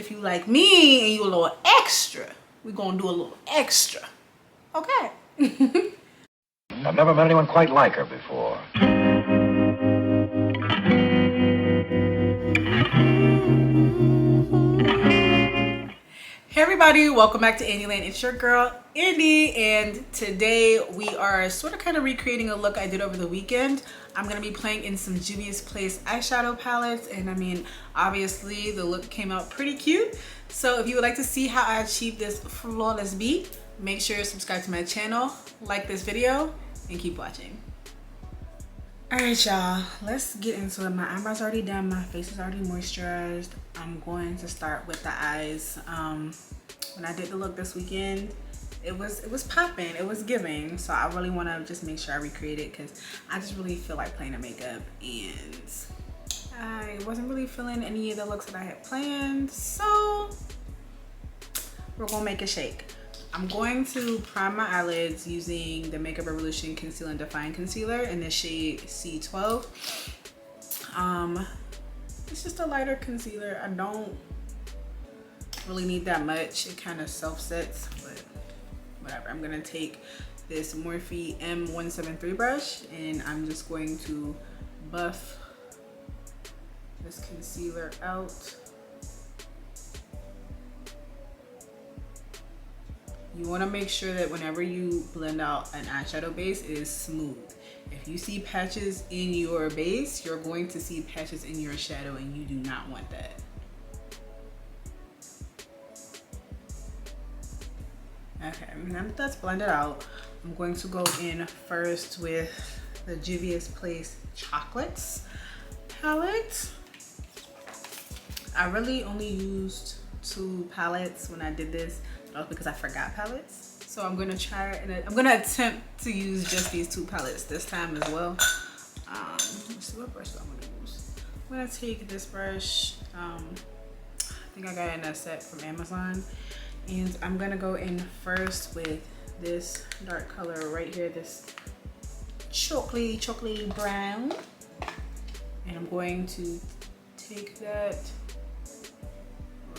if you like me and you a little extra, we're gonna do a little extra. Okay. I've never met anyone quite like her before. Hey everybody, welcome back to Andy Land. It's your girl Andy, and today we are sort of kind of recreating a look I did over the weekend. I'm gonna be playing in some Juvia's Place eyeshadow palettes, and I mean, obviously the look came out pretty cute. So if you would like to see how I achieved this flawless beat, make sure you subscribe to my channel, like this video, and keep watching. All right, y'all, let's get into it. My eyebrows are already done, my face is already moisturized. I'm going to start with the eyes. When I did the look this weekend, it was popping, it was giving. So I really want to just make sure I recreate it because I just really feel like playing the makeup, and I wasn't really feeling any of the looks that I had planned. So we're gonna make a shake. I'm going to prime my eyelids using the Makeup Revolution Conceal and Define Concealer in the shade C12. It's just a lighter concealer. I don't really need that much. It kind of self-sets, but whatever. I'm gonna take this Morphe M173 brush and I'm just going to buff this concealer out. You want to make sure that whenever you blend out an eyeshadow base, it is smooth. If you see patches in your base, you're going to see patches in your shadow, and you do not want that. Okay, now that that's blended out, I'm going to go in first with the Juvia's Place Chocolates palette. I really only used 2 palettes when I did this. Because I forgot palettes, so I'm gonna try and I'm gonna attempt to use just these 2 palettes this time as well. Let's see what brush I'm gonna use. I'm gonna take this brush. I think I got it in a set from Amazon, and I'm gonna go in first with this dark color right here, this chocolatey brown, and I'm going to take that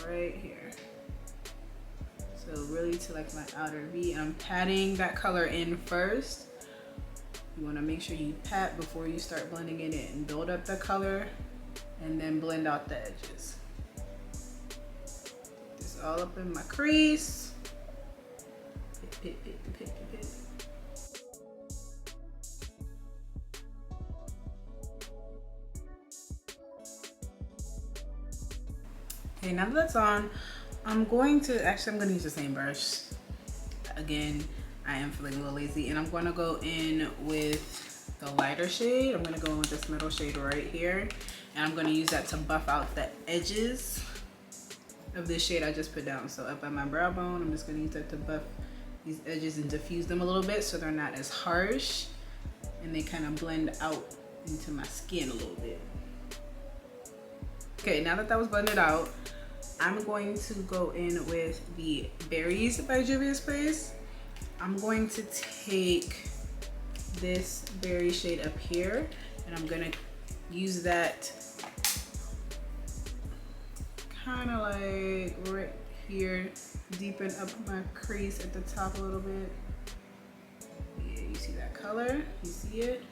right here. So really to like my outer V, and I'm patting that color in first. You want to make sure you pat before you start blending it in and build up the color, and then blend out the edges. This all up in my crease. Pit. Okay, now that that's on, I'm going to use the same brush. Again, I am feeling a little lazy, and I'm going to go in with the lighter shade. I'm going to go in with this middle shade right here, and I'm going to use that to buff out the edges of this shade I just put down. So up by my brow bone, I'm just going to use that to buff these edges and diffuse them a little bit so they're not as harsh, and they kind of blend out into my skin a little bit. Okay, now that was blended out, I'm going to go in with the Berries by Juvia's Place. I'm going to take this berry shade up here, and I'm gonna use that kind of like right here, deepen up my crease at the top a little bit. Yeah, you see that color? You see it?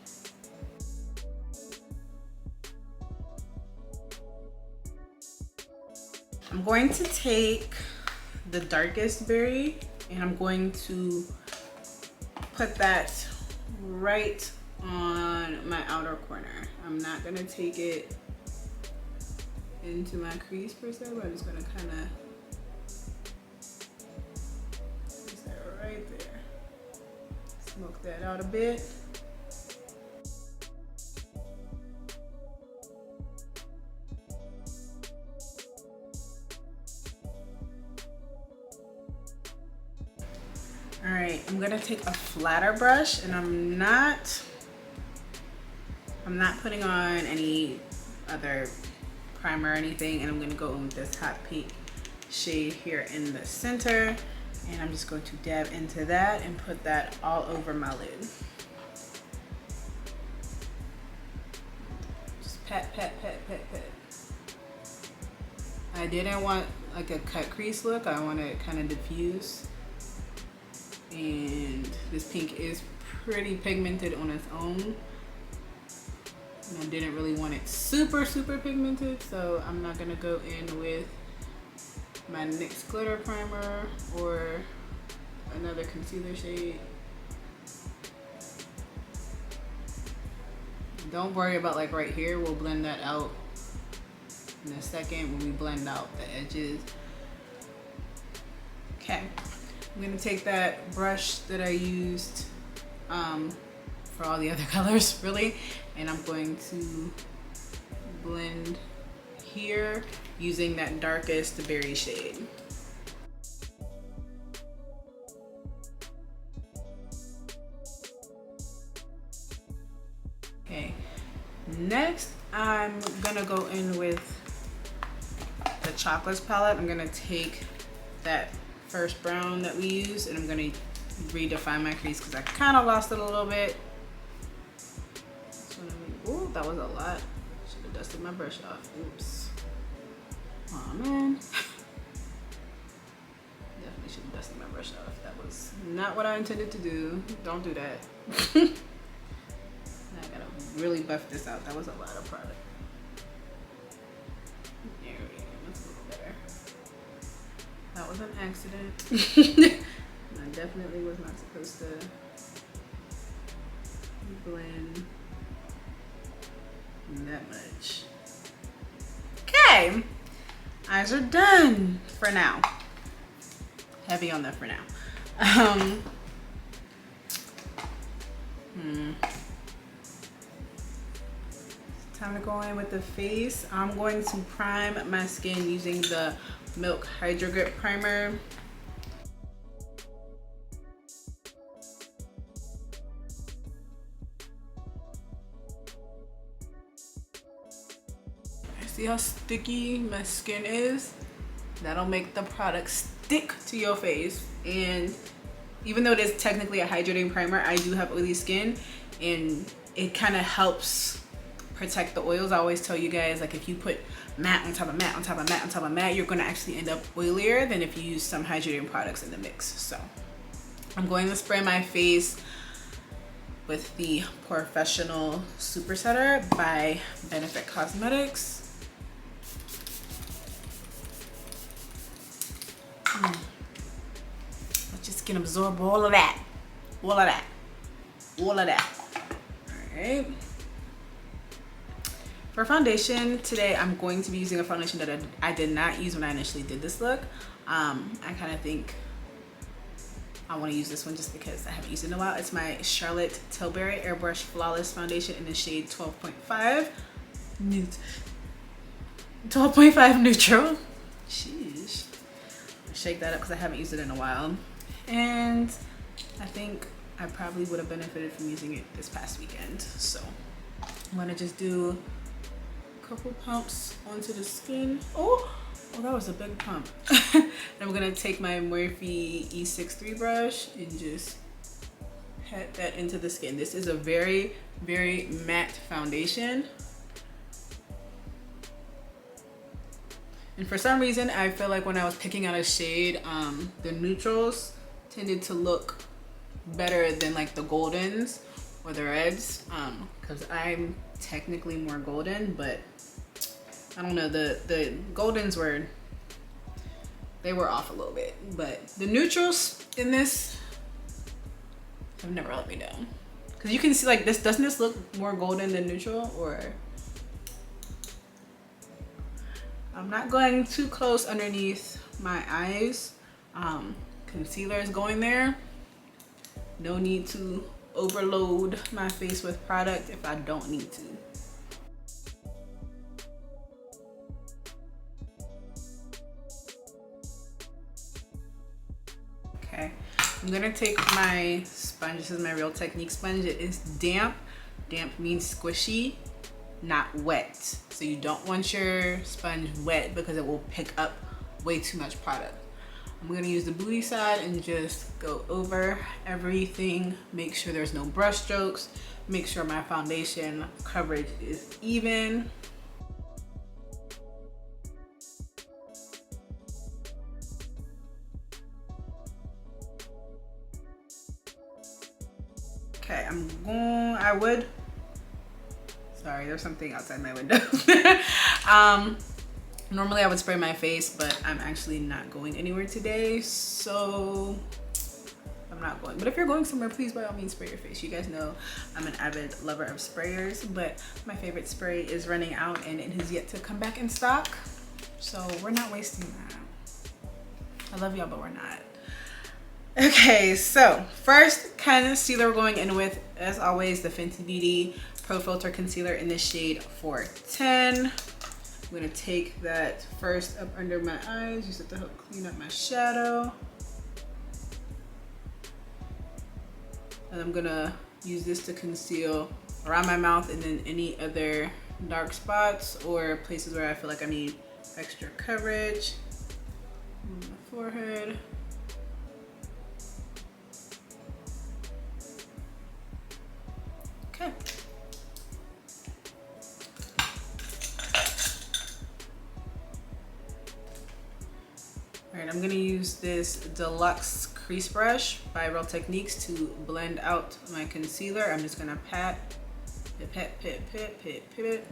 I'm going to take the darkest berry, and I'm going to put that right on my outer corner. I'm not gonna take it into my crease per se, but I'm just gonna kind of place that right there. Smoke that out a bit. All right, I'm gonna take a flatter brush, and I'm not putting on any other primer or anything, and I'm gonna go in with this hot pink shade here in the center, and I'm just going to dab into that and put that all over my lid. Just pat, pat, pat, pat, pat. I I didn't want like a cut crease look. I wanted it kind of diffuse. And this pink is pretty pigmented on its own. And I didn't really want it super pigmented, so I'm not gonna go in with my NYX glitter primer or another concealer shade. Don't worry about like right here, we'll blend that out in a second when we blend out the edges. Okay, I'm gonna take that brush that I used for all the other colors really, and I'm going to blend here using that darkest berry shade. Okay, next I'm gonna go in with the chocolates palette. I'm gonna take that first brown that we used and I'm gonna redefine my crease because I kind of lost it a little bit. Oh, that was a lot. Should have dusted my brush off. Oops. Oh man. Definitely should have dusted my brush off. That was not what I intended to do. Don't do that. I gotta really buff this out. That was a lot of product. There we go. That's a little better. That was an accident. I definitely was not supposed to blend that much. Okay, eyes are done for now. Heavy on that for now. Time to go in with the face. I'm going to prime my skin using the Milk Hydro Grip Primer. See how sticky my skin is? That'll make the product stick to your face. And even though it is technically a hydrating primer, I do have oily skin and it kind of helps protect the oils. I always tell you guys, like if you put matte on top of matte on top of matte on top of matte, you're gonna actually end up oilier than if you use some hydrating products in the mix. So I'm going to spray my face with the Professional Super Setter by Benefit Cosmetics. Let's just get absorb all of that. All of that. All of that. Alright. For foundation, today I'm going to be using a foundation that I did not use when I initially did this look. I kind of think I want to use this one just because I haven't used it in a while. It's my Charlotte Tilbury Airbrush Flawless Foundation in the shade 12.5 Neutral. Sheesh. Shake that up because I haven't used it in a while. And I think I probably would have benefited from using it this past weekend. So I'm going to just do a couple pumps onto the skin. Oh, that was a big pump. I'm gonna take my Morphe E63 brush and just pat that into the skin. This is a very matte foundation. And for some reason, I feel like when I was picking out a shade, the neutrals tended to look better than like the goldens or the reds, because I'm technically more golden, but I don't know, the goldens were off a little bit, but the neutrals in this have never let me down. Because you can see like this, doesn't this look more golden than neutral? Or I'm not going too close underneath my eyes. Concealer is going there. No need to overload my face with product if I don't need to. Okay, I'm gonna take my sponge. This is my Real Technique sponge. It is damp. Damp means squishy, not wet. So you don't want your sponge wet because it will pick up way too much product. I'm gonna use the booty side and just go over everything. Make sure there's no brush strokes. Make sure my foundation coverage is even. Okay, I would, sorry, there's something outside my window. Normally I would spray my face, but I'm actually not going anywhere today, so I'm not going. But if you're going somewhere, please by all means spray your face. You guys know I'm an avid lover of sprayers, but my favorite spray is running out and it has yet to come back in stock, so we're not wasting that. I love y'all, but we're not. Okay, so first concealer we're going in with, as always, the Fenty Beauty Profilt'r concealer in the shade 410. I'm gonna take that first up under my eyes, use it to help clean up my shadow. And I'm gonna use this to conceal around my mouth and then any other dark spots or places where I feel like I need extra coverage. On my forehead. Okay. All right, I'm gonna use this Deluxe Crease Brush by Real Techniques to blend out my concealer. I'm just gonna pat, pat, pat, pat, pat, pat.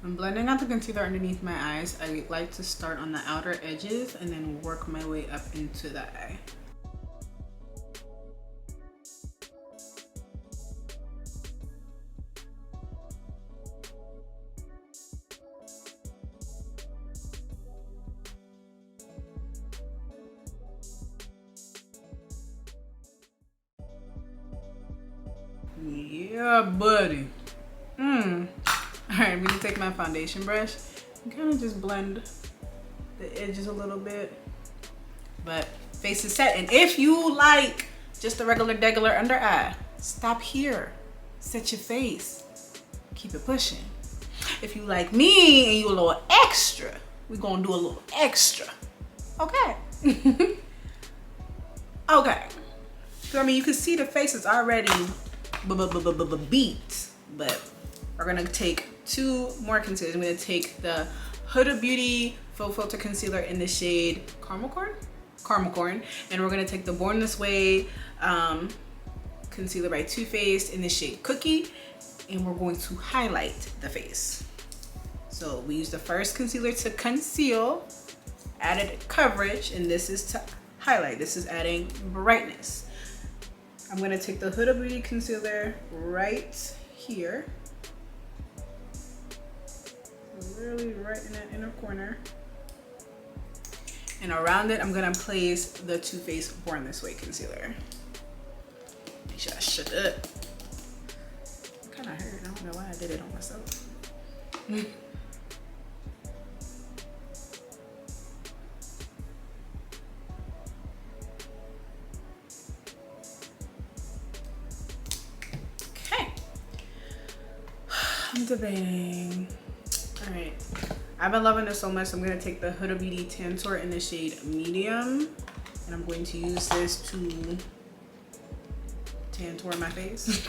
I'm blending out the concealer underneath my eyes. I like to start on the outer edges and then work my way up into the eye. Yeah, buddy. Alright, I'm gonna take my foundation brush and kind of just blend the edges a little bit. But face is set. And if you like just a regular under eye, stop here. Set your face. Keep it pushing. If you like me and you a little extra, we're gonna do a little extra. Okay. Okay. So I mean, you can see the face is already beat, but we're gonna take two more concealers. I'm gonna take the Huda Beauty Faux Filter Concealer in the shade Caramel Corn, and we're gonna take the Born This Way concealer by Too Faced in the shade Cookie, and we're going to highlight the face. So we use the first concealer to conceal, added coverage, and this is to highlight. This is adding brightness. I'm gonna take the Huda Beauty concealer right here. Really right in that inner corner. And around it, I'm gonna place the Too Faced Born This Way concealer. Make sure I shut up. It kinda hurt, I don't know why I did it on myself. Okay. I'm debating. All right, I've been loving this so much. I'm gonna take the Huda Beauty Tantour in the shade Medium, and I'm going to use this to Tantour my face.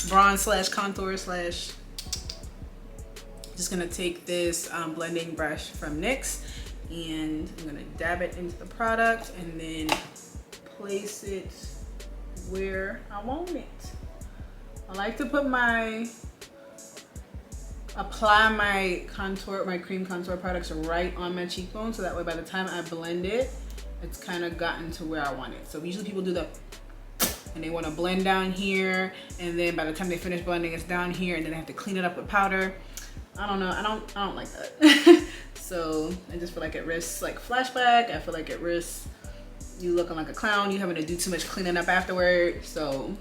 Bronze / contour / just gonna take this blending brush from NYX, and I'm gonna dab it into the product and then place it where I want it. I like to put apply my contour, my cream contour products right on my cheekbone, so that way by the time I blend it, it's kind of gotten to where I want it. So usually people do the, and they want to blend down here, and then by the time they finish blending, it's down here, and then they have to clean it up with powder. I don't know, I don't like that. So I just feel like it risks like flashback. I feel like it risks you looking like a clown, you having to do too much cleaning up afterward. So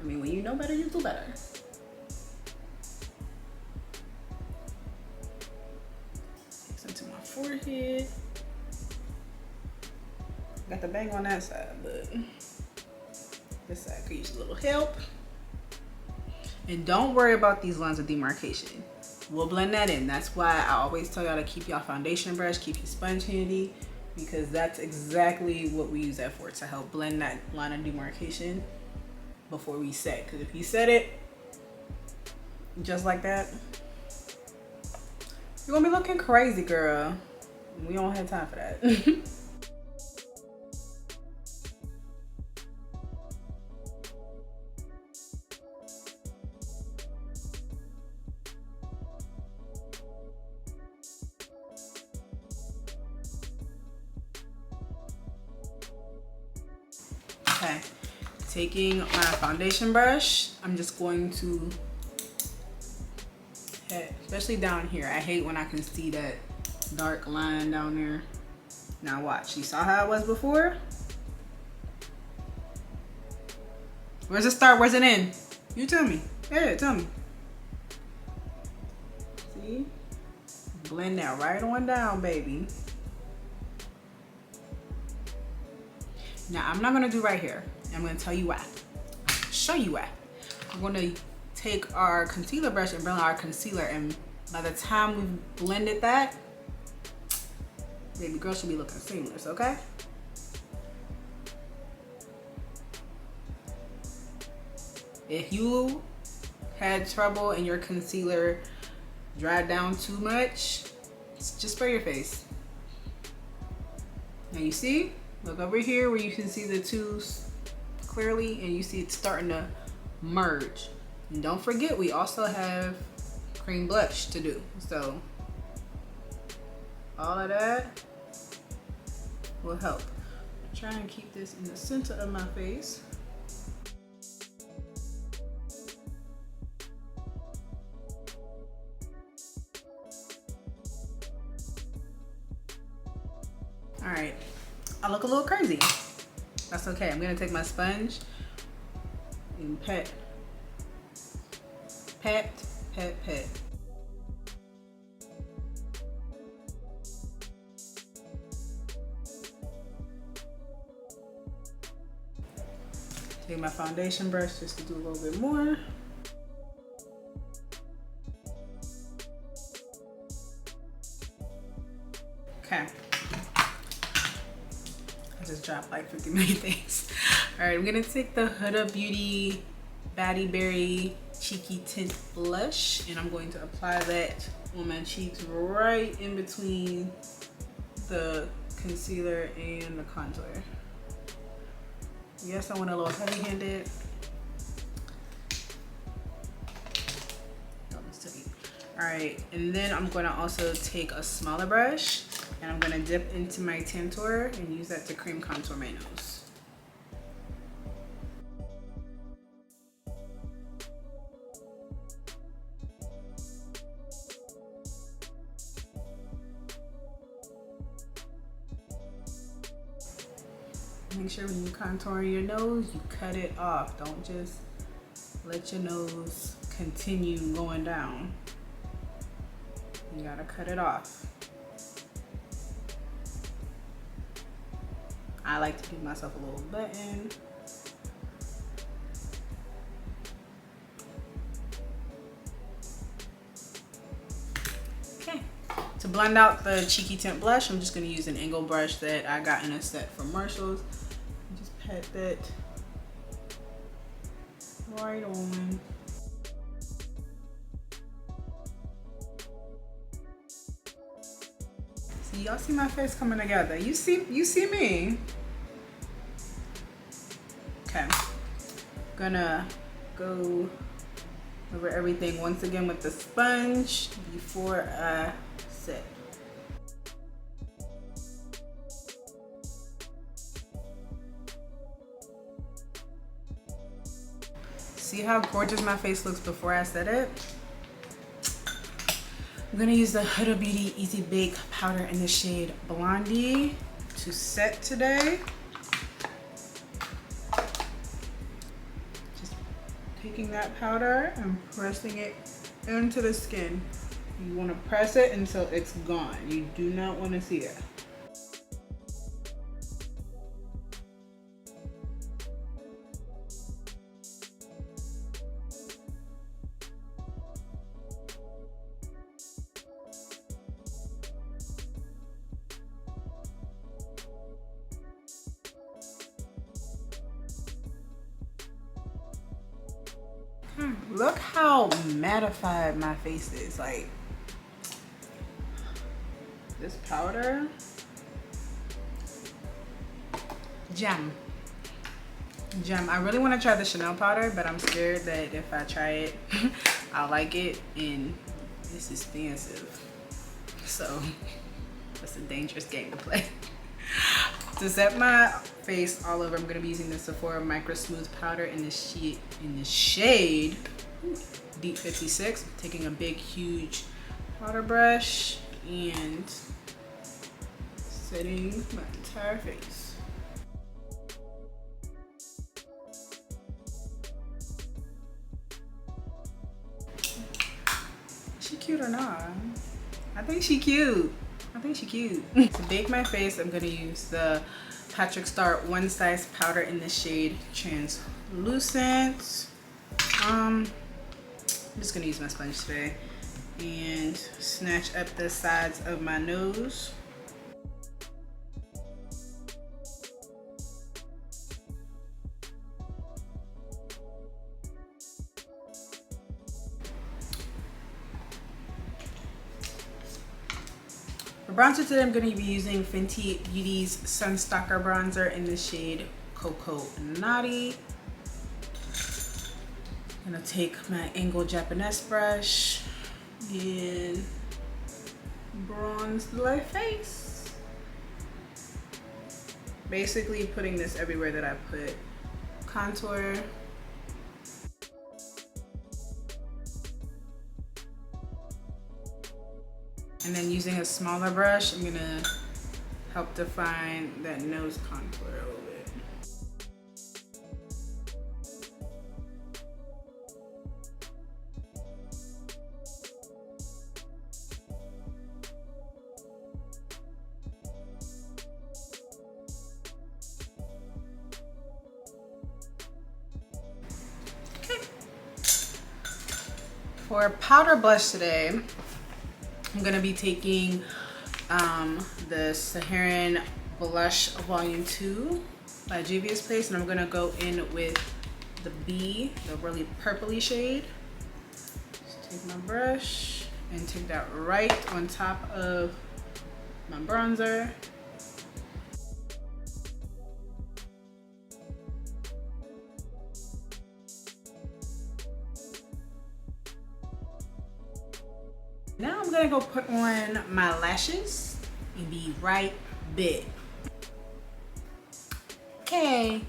I mean, when you know better, you do better. Into my forehead. Got the bang on that side, but this side could use a little help. And don't worry about these lines of demarcation. We'll blend that in. That's why I always tell y'all to keep y'all foundation brush, keep your sponge handy, because that's exactly what we use that for, to help blend that line of demarcation before we set. Because if you set it just like that, you're gonna be looking crazy, girl. We don't have time for that. Okay, taking my foundation brush, I'm just going to hit, especially down here. I hate when I can see that dark line down there. Now watch, you saw how it was before? Where's it start, where's it end? You tell me, yeah, tell me. See? Blend that right on down, baby. Now, I'm not gonna do right here. I'm gonna tell you why. Show you why. I'm gonna take our concealer brush and blend our concealer, and by the time we've blended that, baby girl should be looking seamless, okay? If you had trouble and your concealer dried down too much, just spray your face. Now you see? Look over here where you can see the twos clearly, and you see it's starting to merge. And don't forget, we also have cream blush to do. So all of that will help. Try and keep this in the center of my face. All right. I look a little crazy. That's okay. I'm gonna take my sponge and pet. Take my foundation brush just to do a little bit more. Okay. I just dropped like 50 million things. All right, I'm gonna take the Huda Beauty Baddie Berry Cheeky Tint Blush, and I'm going to apply that on my cheeks right in between the concealer and the contour. Yes, I want a little heavy-handed. All right, and then I'm gonna also take a smaller brush, and I'm gonna dip into my Tantour and use that to cream contour my nose. Make sure when you contour your nose, you cut it off. Don't just let your nose continue going down. You gotta cut it off. I like to give myself a little button. Okay. To blend out the Cheeky Tint blush, I'm just gonna use an angle brush that I got in a set from Marshalls. Just pat that right on. See, y'all see my face coming together. You see me. Okay. Gonna go over everything once again with the sponge before I set. See how gorgeous my face looks before I set it? I'm gonna use the Huda Beauty Easy Bake Powder in the shade Blondie to set today. Just taking that powder and pressing it into the skin. You wanna press it until it's gone. You do not wanna see it. Look how mattified my face is. Like, this powder, gem. I really want to try the Chanel powder, but I'm scared that if I try it, I'll like it, and it's expensive. So that's a dangerous game to play. To set my face all over, I'm gonna be using the Sephora Microsmooth powder in the shade Deep 56. Taking a big, huge powder brush and setting my entire face. Is she cute or not? I think she cute. To bake my face, I'm gonna use the Patrick Star One Size powder in the shade Translucent. I'm just gonna use my sponge today and snatch up the sides of my nose. For bronzer today, I'm going to be using Fenty Beauty's Stalk'r bronzer in the shade Coco Naughty. I'm going to take my angled Japanese brush and bronze my face. Basically putting this everywhere that I put contour. And then using a smaller brush, I'm gonna help define that nose contour a little bit. Okay. For powder blush today, I'm gonna be taking the Saharan Blush Volume 2 by Juvia's Place, and I'm gonna go in with the B, the really purpley shade. Just take my brush and take that right on top of my bronzer. Now I'm gonna go put on my lashes and be right back. Okay,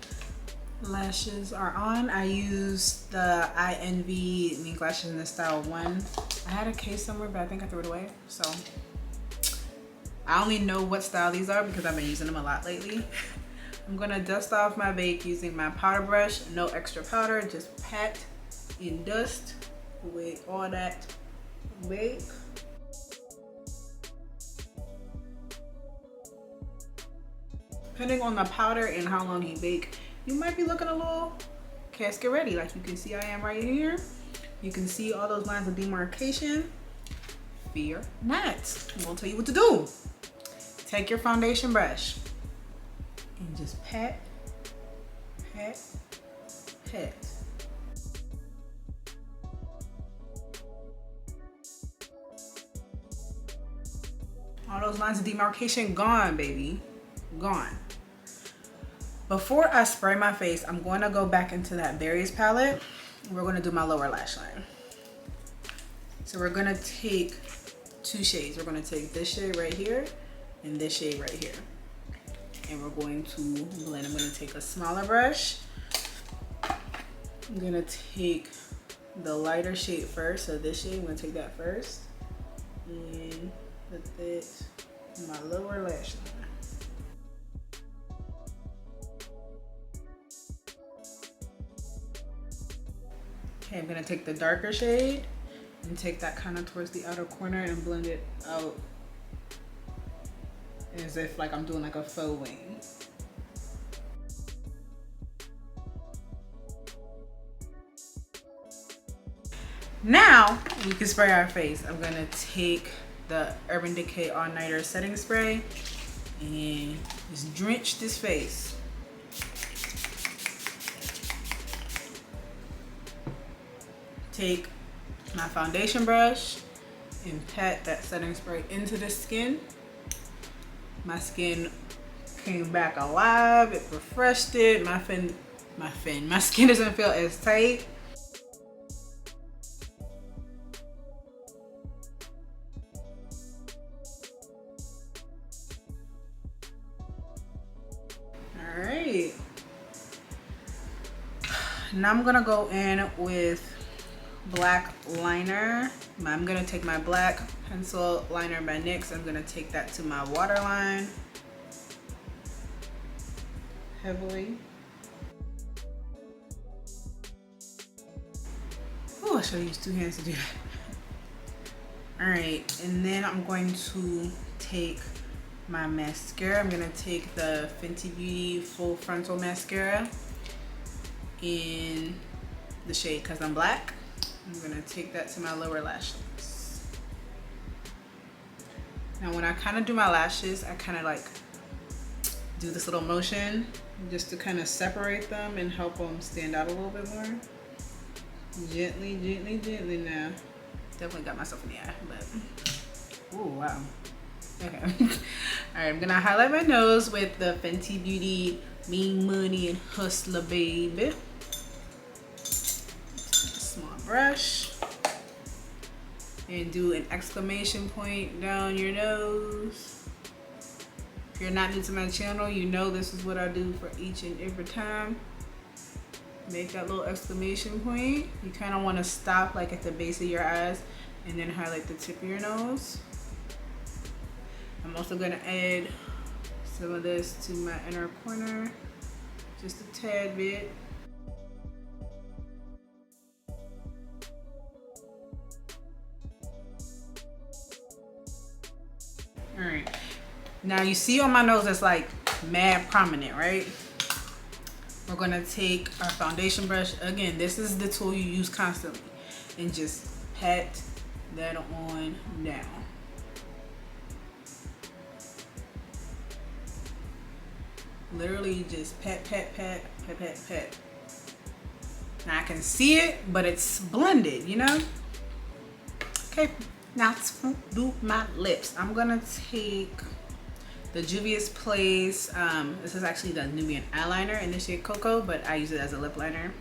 lashes are on. I used the iEnvy mink lashes in the style 1. I had a case somewhere, but I think I threw it away. So I only know what style these are because I've been using them a lot lately. I'm gonna dust off my bake using my powder brush. No extra powder, just pat and dust away all that bake. Depending on the powder and how long you bake, you might be looking a little casket ready. Like you can see I am right here. You can see all those lines of demarcation. Fear not. I'm gonna tell you what to do. Take your foundation brush and just pat, pat, pat. All those lines of demarcation gone, baby, gone. Before I spray my face, I'm going to go back into that Berries palette. We're going to do my lower lash line. So we're going to take 2 shades. We're going to take this shade right here and this shade right here. And we're going to blend. I'm going to take a smaller brush. I'm going to take the lighter shade first. So this shade, I'm going to take that first. And put it in my lower lash line. Okay, I'm gonna take the darker shade and take that kind of towards the outer corner and blend it out as if like I'm doing like a faux wing. Now we can spray our face. I'm gonna take the Urban Decay All Nighter setting spray and just drench this face. take my foundation brush and pat that setting spray into the skin. My skin came back alive, it refreshed it. My skin doesn't feel as tight. All right. Now I'm gonna go in with black liner. I'm gonna take my black pencil liner by NYX. I'm gonna take that to my waterline heavily. Oh, I should have used 2 hands to do that. All right, and then I'm going to take my mascara. I'm gonna take the Fenty Beauty Full Frontal Mascara in the shade Cause I'm Black. I'm gonna take that to my lower lashes. Now when I kind of do my lashes, I kind of like do this little motion just to kind of separate them and help them stand out a little bit more. Gently, gently, gently now. Definitely got myself in the eye, but oh wow. Okay. All right, I'm gonna highlight my nose with the Fenty Beauty Mean Money and Hustla, baby. Small brush. And do an exclamation point down your nose. If you're not new to my channel, you know this is what I do for each and every time. Make that little exclamation point. You kind of want to stop like at the base of your eyes and then highlight the tip of your nose. I'm also going to add some of this to my inner corner, just a tad bit. All right, now you see on my nose it's like mad prominent, right? We're gonna take our foundation brush. Again, this is the tool you use constantly, and just pat that on down. Literally just pat, pat, pat, pat, pat, pat. Now I can see it, but it's blended, you know? Okay, now to do my lips. I'm gonna take the Juvia's Place. This is actually the Nubian eyeliner in the shade Coco, but I use it as a lip liner.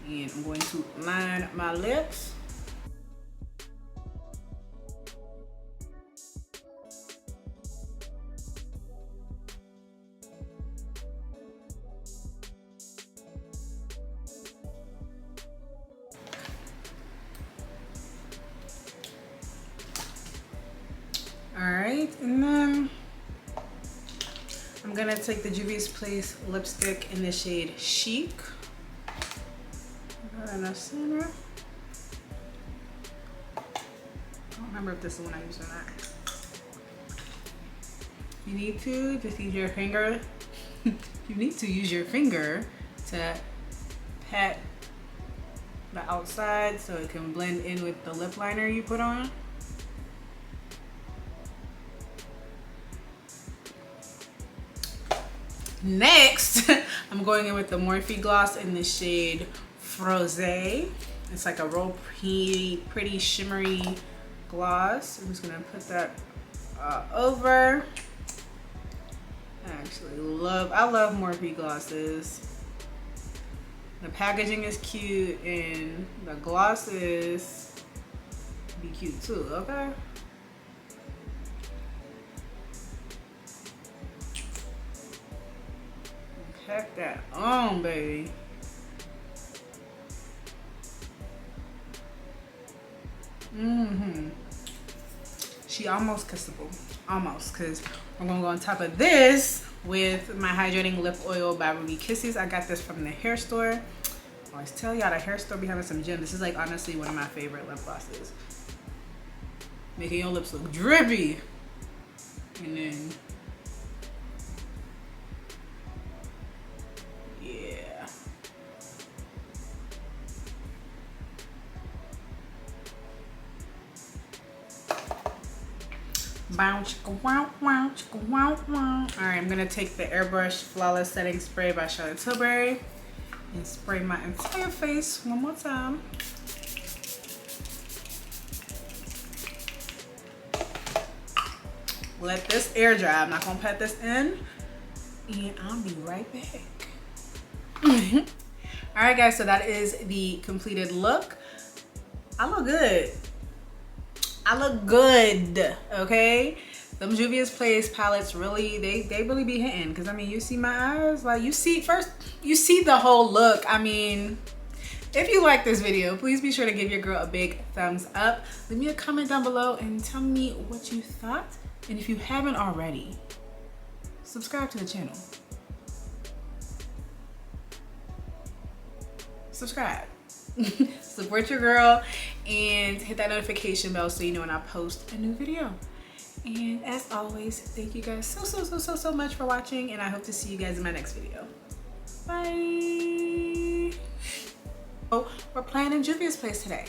And I'm going to line my lips. All right, and then I'm gonna take the Juvia's Place lipstick in the shade Chic. In the center. I don't remember if this is the one I used or not. You need to just use your finger. You need to use your finger to pat the outside so it can blend in with the lip liner you put on. Next, I'm going in with the Morphe gloss in the shade Faux. It's like a real pretty shimmery gloss. I'm just gonna put that over. I love Morphe glosses. The packaging is cute and the glosses be cute too, okay? Pack that on, baby. She almost kissable. Almost, because we're gonna go on top of this with my hydrating lip oil by Ruby Kisses. I got this from the hair store. I always tell y'all the hair store be having some gems. This is like honestly one of my favorite lip glosses. Making your lips look drippy. And then Alright, I'm gonna take the Airbrush Flawless Setting Spray by Tilbury and spray my entire face one more time. let this air dry. I'm not gonna pat this in, and I'll be right back. All right, guys, so that is the completed look. I look good. I look good, okay? Them Juvia's Place palettes really, they really be hitting. Cause I mean, you see my eyes, like you see the whole look. I mean, if you like this video, please be sure to give your girl a big thumbs up. Leave me a comment down below and tell me what you thought. And if you haven't already, subscribe to the channel. Subscribe. Support your girl and hit that notification bell so you know when I post a new video. And as always, thank you guys so much for watching, and I hope to see you guys in my next video. Bye. Oh, we're playing in Juvia's Place today.